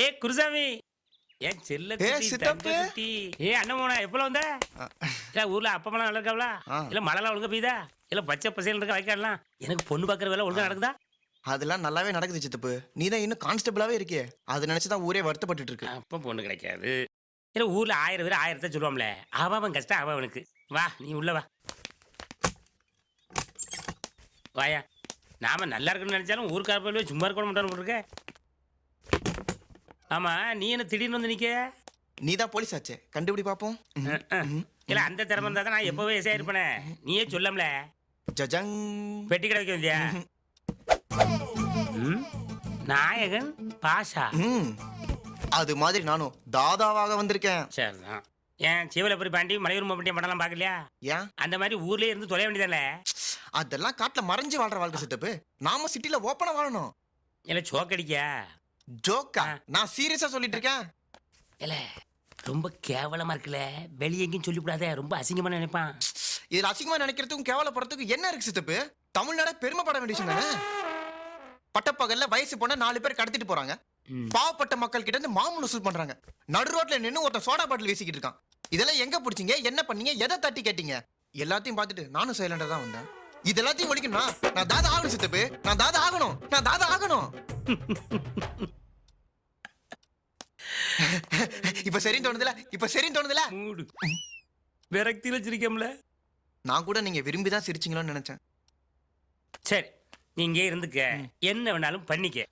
ஏ குருசாமி, ஏன் செல்ல குட்டி, தங்க குட்டி. ஏ அண்ணமோனா எப்பல வந்த? இல்ல ஊர்ல அப்பமெல்லாம் நல்லா இருக்காவளா? இல்ல மழைலாம் ஒழுங்கா பெய்யுதா? இல்ல பச்சை பசேல் இருக்க வைக்காடலாம். எனக்கு பொண்ணு பாக்குற வேலை ஒழுங்கா நடக்குதா? அதெல்லாம் நல்லாவே நடக்குது சித்தப்பு. நீ தான் இன்னும் கான்ஸ்டபிளாவே இருக்கியே. அதை நினைச்சுதான் ஊரே வருத்தப்பட்டு இருக்கு. அப்ப பொண்ணு கிடைக்காது. இல்ல ஊர்ல 1000 பேர் 1000 சொல்லுவாம்ல. அவன் கஷ்டம் அவனுக்கு. வா நீ உள்ள வா. வாயா. நாம நல்லா இருக்குன்னு நினைச்சாலும் ஊருக்கார போய் சும்மா இருக்க மாட்டான்னு இருக்க. ஆமா நீ என்ன திடீர்னு வந்து நிக்க? நீ தான் போலீஸ் ஆச்சே, கண்டுபிடி பாப்போம். இல்ல அந்த திறமை இருந்தா தான் நான் எப்பவே எஸ்ஐ இருப்பேனே. நீயே சொல்லம்ல. ஜஜங். பெட்டி கிடைக்க வந்தியா? நாயகன் பாஷா. அது மாதிரி நானும் தாதாவாக வந்திருக்கேன். சரிதான். ஏன் சிவலப்பரி பாண்டி மலையூர் மாவட்டியம் படம்லாம் பார்க்கலையா? ஏன் அந்த மாதிரி ஊர்லயே இருந்து தொலை வேண்டியதானே? அதெல்லாம் காட்டுல மறைஞ்சு வாழ்ற வாழ்க்கை சித்தப்பு. நாம சிட்டில ஓப்பனா வாழணும். இல்ல சோக்கடிக்கா? ஜோக்கா? நான் சீரியஸா சொல்லிட்டு இருக்கேன். இல்ல ரொம்ப கேவலமா இருக்குல்ல. வெளியே எங்கேயும் சொல்லிவிடாதே, ரொம்ப அசிங்கமா நினைப்பான். இதுல அசிங்கமா நினைக்கிறதுக்கும் கேவலப்படுறதுக்கும் என்ன இருக்கு சித்தப்பு? தமிழ்நாட பெருமைப்பட வேண்டிய விஷயம் தானே. பட்டப்பகல்ல வயசு பொண்ண 4 பேர் கடத்திட்டு போறாங்க. பாவப்பட்ட மக்கள் கிட்ட இருந்து மாமூல் வசூல் பண்றாங்க. நடு ரோட்ல நின்னு ஒருத்தன் சோடா பாட்டில் வீசிக்கிட்டு இருக்கான். இதெல்லாம் எங்க பிடிச்சீங்க, என்ன பண்ணீங்க, எதை தட்டி கேட்டீங்க? எல்லாத்தையும் பார்த்துட்டு நானும் சைலண்டா தான் வந்தேன். இது எல்லாத்தையும் ஒழிக்கணும்னா நான் தாதா ஆகணும் சித்தப்பு. நான் தாதா ஆகணும். நான் தாதா ஆகணும். இப்ப சரின்னு தோணுதுல? இப்ப சரின்னு தோணுதுல? மூடு. விரக்தியில சிரிக்கம்ல. நான் கூட நீங்க விரும்பி தான் சிரிச்சீங்களோன்னு நினைச்சேன். சரி நீங்க இருந்துக்க, என்ன வேணாலும் பண்ணிக்க.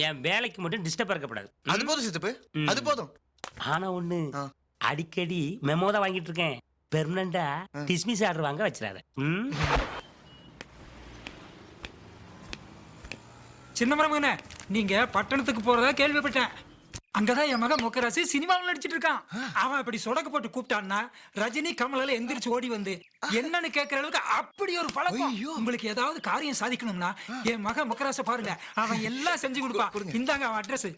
என் வேலைக்கு மட்டும் டிஸ்டர்ப் இருக்கப்படாது. அது போதும் சித்தப்பு, அது போதும். ஆனா ஒண்ணு, அடிக்கடி மெமோ தான் வாங்கிட்டு இருக்கேன். பெர்மனண்டா டிஸ்மிஸ் ஆர்டர் வாங்க வச்சிடாத. சின்ன மரமகனே, நீங்க பட்டணத்துக்கு போறதா கேள்விப்பட்டேன். அங்கதான் என் மகன் முக்கராசி சினிமாவில் நடிச்சிட்டு இருக்கான். அவன் இப்படி சொடக்கு போட்டு கூப்பிட்டான்னா ரஜினி கமலால எந்திரிச்சு ஓடி வந்து என்னன்னு கேட்கற அளவுக்கு அப்படி ஒரு பழக்கம். உங்களுக்கு ஏதாவது காரியம் சாதிக்கணும்னா என் மகன் முக்கராச பாருங்க, அவன் எல்லாம் செஞ்சு கொடுப்பான். இந்தாங்க அவன் அட்ரஸ்.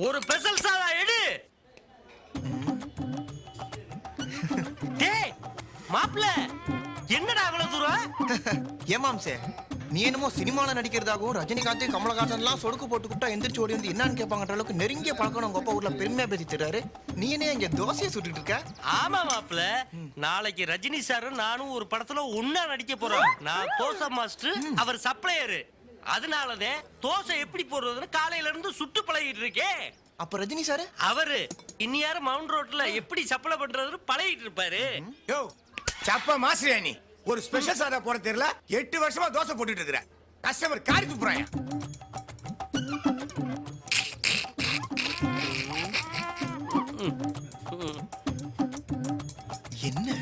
ஒரு பெசல் சாதா எடு. டேய் மாப்ள, என்னடா அவ்வளவு தூரம்? ஏமாம்சே, நீ என்னமோ சினிமால நடிக்கிறதாகவும் ரஜினிகாந்த் கமலஹாசன்லாம் சொடுக்கு போட்டு கூப்பிட்டா எந்திரிச்சு ஓடி வந்து என்னன்னு கேட்பாங்கன்ற அளவுக்கு நெருங்கிய பழக்கம் உங்க அப்பா ஊர்ல பெருமையா பேசிட்டு. நீ என்ன இங்க தோசையை சுட்டுட்டு இருக்க? ஆமா மாப்ள, நாளைக்கு ரஜினி சாரும் நானும் ஒரு படத்துல ஒன்னா நடிக்க போறோம். நான் தோசை மாஸ்டர், அவர் சப்ளையரு. அதனாலதான் தோசை எப்படி போடுறதுன்னு காலையில இருந்து சுட்டு பழகிட்டு இருக்கேன். அப்ப ரஜினி சார் அவரு இன்னியாரு மவுண்ட் ரோட்ல எப்படி சப்ளை பண்றதுன்னு பழகிட்டு இருப்பாரு. யோ சப்ப மாஸ்டர், நீ ஒரு ஸ்பெஷல் சாதா போட தெரியல. 8 வருஷமா தோசை போட்டுட்டு இருக்கிற கஸ்டமர் காரி துப்புறாயா? என்ன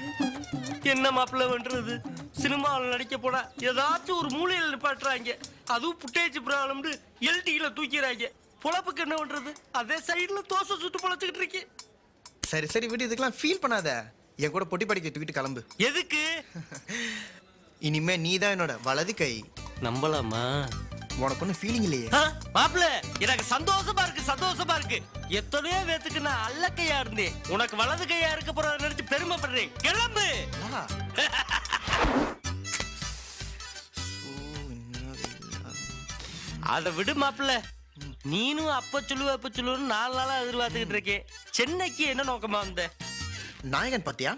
என்ன மாப்பிள்ள பண்றது? சினிமாவில் நடிக்க போனா ஏதாச்சும் ஒரு மூலையில நிப்பாட்டுறாங்க. அதுவும் புட்டேஜ் ப்ராப்ளம்னு எல்டில தூக்கிறாங்க. பொழப்புக்கு என்ன பண்றது? அதே சைடுல தோசை சுட்டு பொழைச்சுக்கிட்டு இருக்கேன். சரி சரி விடு, இதுக்கெல்லாம் ஃபீல் பண்ணாத. என் கூட பொட்டி படிக்க தூக்கிட்டு கிளம்பு. எதுக்கு? இனிமே நீ தான் என்னோட வலது கை. நம்பலாமா? உனக்கு ஒன்னும் ஃபீலிங் இல்லையே? மாப்பிள்ள, எனக்கு சந்தோஷமா இருக்கு, சந்தோஷமா இருக்கு. எத்தனையோ பேத்துக்கு நான் அல்ல கையா இருந்தேன். உனக்கு வலது கையா இருக்க போறத நினைச்சு பெருமைப்படுறேன். கிளம்பு. அதை விடு மாப்பிள்ள. நீனும் அப்ப சொல்லுவ 4 நாளா எதிர்பார்த்துக்கிட்டு இருக்கேன். சென்னைக்கு என்ன நோக்கமா வந்த? நாயகன் பாத்தியா?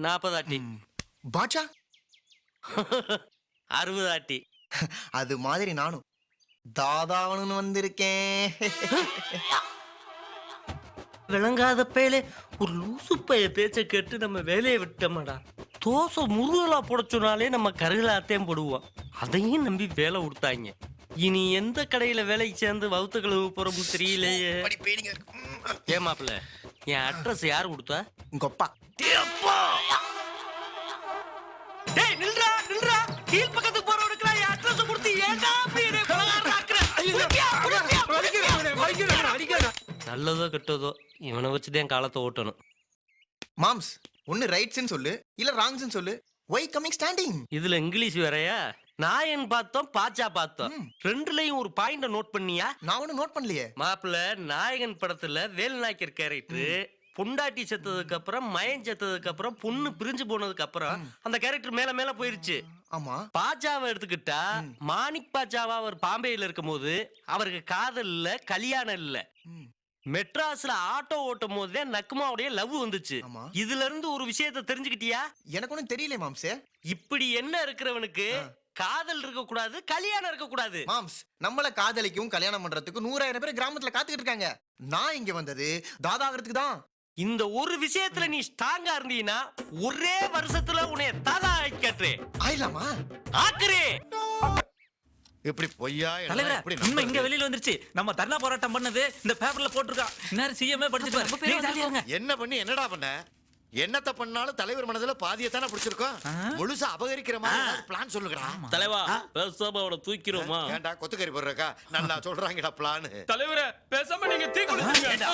40 ஆட்டி. பாட்சா 60 ஆட்டி. அது மாதிரி நானும் தாதாவனு வந்திருக்கேன். விளங்காத பேலே ஒரு லூசு பைய பேச்ச கேட்டு நம்ம வேலையை விட்டோம்டா. தோசை முருகலா போட சொன்னாலே நம்ம கருகலாத்தையும் போடுவோம். அதையும் நம்பி வேலை கொடுத்தாங்க. இனி எந்த கடையில வேலைக்கு சேர்ந்து வவுத்து கழுவு போறோம்னு தெரியலையே. ஏமாப்பிள்ள, என் அட்ரஸ் யாரு கொடுத்தா? உங்க அப்பா. டேய் நில்றா நில்றா, கீழ் பக்கத்துக்கு போறவனுக்கு என் அட்ரஸ் கொடுத்து ஏன்டா அப்படி என்ன கொலகாரன் ஆக்குற? நல்லதோ கெட்டதோ இவனை வச்சுதான் காலத்தை ஓட்டணும். மாம்ஸ், ஒன்னு ரைட்ஸ்ன்னு சொல்லு, இல்ல ராங்ஸ்ன்னு சொல்லு. Why coming standing? இதுல இங்கிலீஷ் வேறயா? நாயன் பார்த்தோம், பாச்சா பார்த்தோம். ரெண்டுலயும் ஒரு பாயிண்ட நோட் பண்ணியா? நான் ஒன்னும் நோட் பண்ணலையே. மாப்பிள்ள, நாயகன் படத்துல வேல்நாயக்கர் கேரக்டர், பொண்டாட்டி செத்ததுக்கு அப்புறம் மயன் செத்ததுக்கு அப்புறம் பொண்ணு பிரிஞ்சு போனதுக்கு அப்புறம் அந்த கேரக்டர் மேல மேல போயிருச்சு. ஆமா. பாஜாவை எடுத்துக்கிட்டா மாணிக் பாஜாவா அவர் பாம்பேல இருக்கும் போது அவருக்கு காதல் இல்ல, கல்யாணம் இல்ல. மெட்ராஸ்ல ஆட்டோ ஓட்டும் போதே நக்குமாவுடைய லவ் வந்துச்சு. ஆமா. இதுல இருந்து ஒரு விஷயத்தை தெரிஞ்சுக்கிட்டியா? எனக்கு ஒண்ணும் தெரியல மாம்சே. இப்படி என்ன இருக்கிறவனுக்கு காதல் இருக்க கூடாது, கல்யாணம் இருக்க கூடாது. மாம்ஸ், நம்மள காதலிக்கும் கல்யாணம் பண்றதுக்கு 100,000 பேர் கிராமத்துல காத்துக்கிட்டு இருக்காங்க. நான் இங்க வந்தது தாதாகிறதுக்கு தான். இந்த ஒரு விஷயத்துல நீ ஸ்ட்ராங்கா இருந்தீனா ஒரே வருஷத்துல உன்னை தாதா ஆக்கிட்டே ஆயிலாமா? ஆக்குறே. இப்படி பொய்யா தலைவரே, உண்மை இங்க வெளியில வந்துருச்சு. நம்ம தர்ணா போராட்டம் பண்ணது இந்த பேப்பர்ல போட்டிருக்கான். இன்னும் சிஎம்ஏ படிச்சிட்டு என்ன பண்ணி என்னடா பண்ண? என்னத்த பண்ணாலும் தலைவர் மனதுல பாதியத்தானே பிடிச்சிருக்கோம். முழுசா அபகரிக்கிற மாதிரி பிளான் சொல்லுங்கடா. தலைவா, பேசாம அவனை தூக்கிடுவோமா? ஏன்டா கொத்துக்கறி போடுறக்கா? நல்லா சொல்றாங்கடா பிளான். தலைவரே, பேசாம நீங்க தீ குளிச்சுங்க.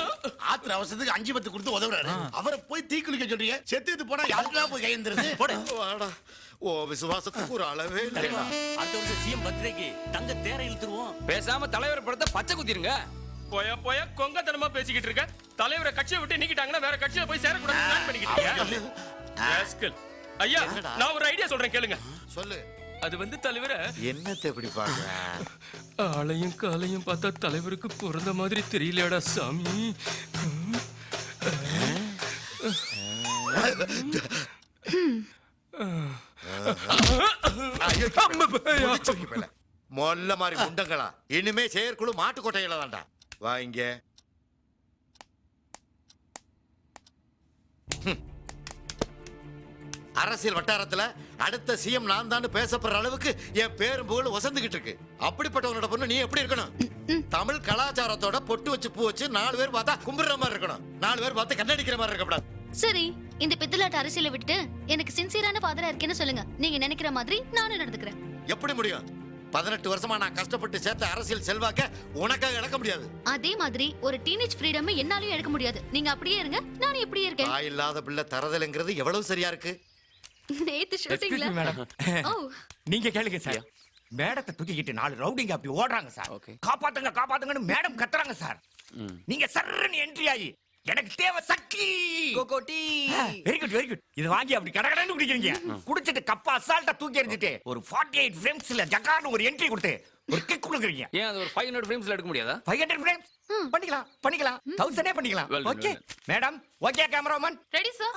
ஆத்திர அவசரத்துக்கு 5 கொடுத்து உதவுறாரு. அவரை போய் தீ குளிக்க சொல்றீங்க. செத்துட்டு போனா யாருக்கெல்லாம் போய் கையெழுந்துருது? வாடா. ஓ, விசுவாசத்துக்கு ஒரு அளவே இல்லைடா. அடுத்த வருஷம் சிஎம் பர்த்டேக்கு தங்க தேரை இழுத்துருவோம். பேசாம தலைவர் படத்தை பச்சை குத்திருங்க. போயா போயா கொங்கத்தனமா பேசிக்கிட்டு இருக்க. தலைவரை கட்சியை விட்டு நீக்கிட்டாங்கன்னா வேற கட்சியில போய் சேரக்கூடாது பிளான் பண்ணிக்கிட்டு இருக்க. ஐயா, நான் ஒரு ஐடியா சொல்றேன் கேளுங்க. சொல்லு. அது வந்து தலைவரை என்னத்தை எப்படி பாக்குற? ஆளையும் காலையும் பார்த்தா தலைவருக்கு பிறந்த மாதிரி தெரியலடா சாமி. மொல்ல மாதிரி முண்டங்களா, இனிமே செயற்குழு மாட்டுக்கொட்டையில தான்டா. வா இங்க. அரசியல் வட்டாரத்துல அடுத்த சிஎம் நான் தான் பேசப்படுற அளவுக்கு என் பேரும் புகழ் வசந்துகிட்டு இருக்கு. அப்படிப்பட்டவனோட பொண்ணு நீ எப்படி இருக்கணும்? தமிழ் கலாச்சாரத்தோட பொட்டு வச்சு பூ வச்சு 4 பேர் பார்த்தா கும்பிடுற மாதிரி இருக்கணும். 4 பேர் பார்த்து கண்ணடிக்கிற மாதிரி இருக்கக்கூடாது. சரி, இந்த பித்தலாட்ட அரசியலை விட்டு எனக்கு சின்சியரான ஃபாதரா இருக்கேன்னு சொல்லுங்க. நீங்க நினைக்கிற மாதிரி நானும் நடந்துக்கிறேன். எப்படி முடியும்? 18 வருஷமா நான் கஷ்டப்பட்டு சேர்த்த அரசியல் செல்வாக்க உனக்காக இழக்க முடியாது. அதே மாதிரி ஒரு டீனேஜ் ஃப்ரீடம் என்னாலயும் எடுக்க முடியாது. நீங்க அப்படியே இருங்க, நானும் இப்படியே இருக்கேன். தாய் இல்லாத பிள்ளை தரதல்ங்கிறது எவ்வளவு சரியா இருக்கு. நேத்து ஷூட்டிங்ல ஓ நீங்க கேளுங்க சார். மேடத்தை தூக்கிக்கிட்டு 4 ரவுடிங்க அப்படி ஓடுறாங்க சார். காப்பாத்துங்க காப்பாத்துங்கன்னு மேடம் கத்துறாங்க சார். நீங்க சர்றன்னு என்ட்ரி ஆகி எனக்கு தேவை சக்தி கோகோட்டி. Very good very good. இது வாங்கி அப்படி கடகடன்னு குடிக்கிறீங்க. குடிச்சிட்டு கப்பா அசால்ட்டா தூக்கி எறிஞ்சிட்டு ஒரு 48 ஃப்ரேம்ஸ்ல ஜகார்னு ஒரு என்ட்ரி கொடுத்து ஒரு கிக் கொடுக்குறீங்க. ஏன் அது ஒரு 500 ஃப்ரேம்ஸ்ல எடுக்க முடியாதா? 500 ஃப்ரேம்ஸ் பண்ணிக்கலாம் பண்ணிக்கலாம். 1000 பண்ணிக்கலாம். Okay madam. Okay cameraman. Ready sir.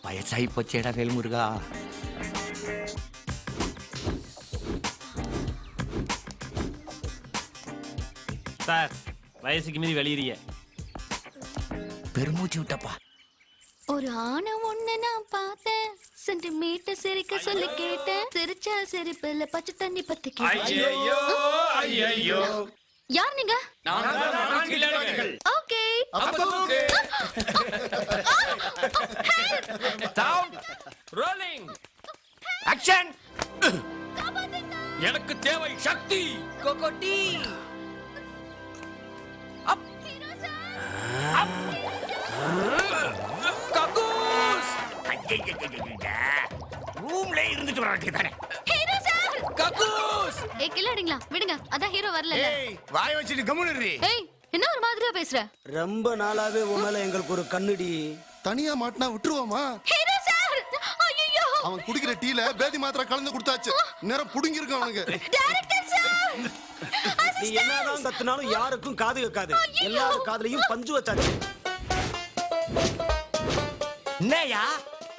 வயசாகி போச்சேடா வேல்முருகா. சார், வயசுக்கு மீறி வெளியறிய பெருமூச்சு விட்டப்பா. ஒரு ஆணை ஒண்ணு நான் பார்த்தேன், சென்டிமீட்டர் சிரிக்க சொல்லி கேட்டேன். சிரிச்சா சிரிப்புல பச்சை தண்ணி பத்தி ஐயோ ஐயோ. யார் நீங்க? ஓகே. Sound rolling action. எனக்கு தேவை சக்தி கோகோட்டி. கக்கூஸ். ரூம்ல இருந்துட்டு வராங்க தானே. Hero sir. கக்கூஸ். ஏய் கில்லாடிங்களா, விடுங்க. அதான் ஹீரோ வரல. ஏய் வாய் வச்சிட்டு கம்முனு இரு. ஏய், என்ன ஒரு மாதிரியா பேசுற? ரொம்ப நாளாவே உன் மேல எங்களுக்கு ஒரு கண்ணுடி. தனியா மாட்டினா விட்டுருவோமா? Hero sir. ஐயோ, அவன் குடிக்கிற டீல பேதி மாத்திரை கலந்து கொடுத்தாச்சு. நேரம் புடுங்கி இருக்கு அவனுக்கு. Director sir. நீ என்னதான் கத்துனாலும் யாருக்கும் காது கேட்காது. எல்லாரும் காதுலயும் பஞ்சு வச்சாச்சு. என்னயா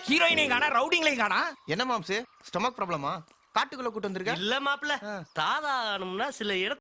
ஹீரோயினையும் காணா ரவுடிங்களையும் காணா? என்ன மாம்சே, ஸ்டொமக் ப்ராப்ளமா? காட்டுக்குள்ள கூட்டு வந்திருக்க? இல்ல மாப்ள, தாதா ஆகணும்னா சில இடத்துல